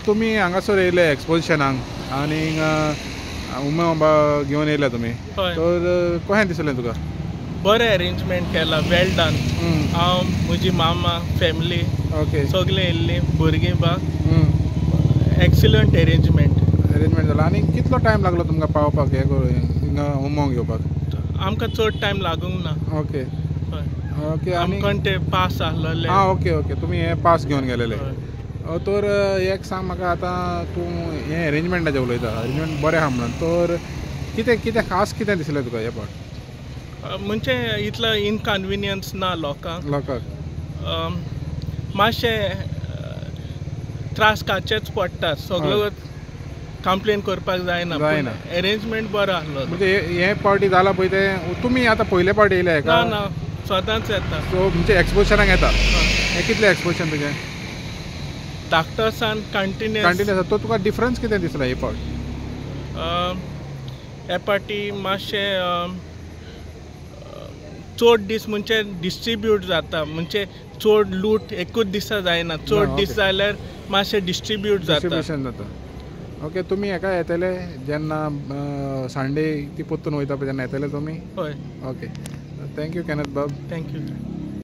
तुम्ही हांगासर येयले एक्सपोजिशनाक आनी उमा घेवन येयले तुमी हय. तर कशें दिसलें तुका? बरें अरेंजमेंट केला, वेल डन. हांव म्हजी मामा फॅमिली ओके सगळे येयल्लीं, भुरगीं बाग एक्सिलंट अरेंजमेंट. अरेंजमेंट जाला. आनी कितलो टायम लागलो तुमकां पावपाक हे हिंगा उमो घेवपाक? आमकां चड टायम लागूंक ना. ओके हय. ओके आनी आमकां ते पास आसलोले. आं ओके ओके तुमी हे पास घेवन गेलेले. हय. तर एक सांग म्हाका आतां तूं हे अरेंजमेंटाचें उलयता, अरेंजमेंट बरें आहा म्हणून, तर कितें कितें खास कितें दिसलें तुका हे पाट म्हणजे इतलो इनकन्विनियन्स ना लोकांक. मातशें त्रास काडचेच पडटा. सगळो कंप्लेन करपाक जायना. जायना. अरेंजमेंट बरो आसलो. म्हणजे हे पार्टी जाला पळय ते तुमी आतां पयले पार्टी येयले ना हेका? ना सदांच येता. सो म्हणजे एक्सपोजिशनाक येता. हे कितलें एक्सपोजिशन तुजें? धाकटोसान कंटिन्युअस. कंटिन्यूस आसा. तो तुका डिफरन्स कितें दिसलो हे पाट? हे पाटी मातशें चड दीस म्हणजे डिस्ट्रिब्यूट जाता. म्हणजे चड लूट एकूच दिसा जायना. चड दीस जाल्यार मातशें डिस्ट्रिब्यूट जाता. डिस्ट्रिब्युशन जाता. ओके तुमी हेका येतले जेन्ना संडे ती पोत्तून वयता पळय तेन्ना येतले तुमी? हय. ओके थँक्यू केनथ बाब. थँक्यू.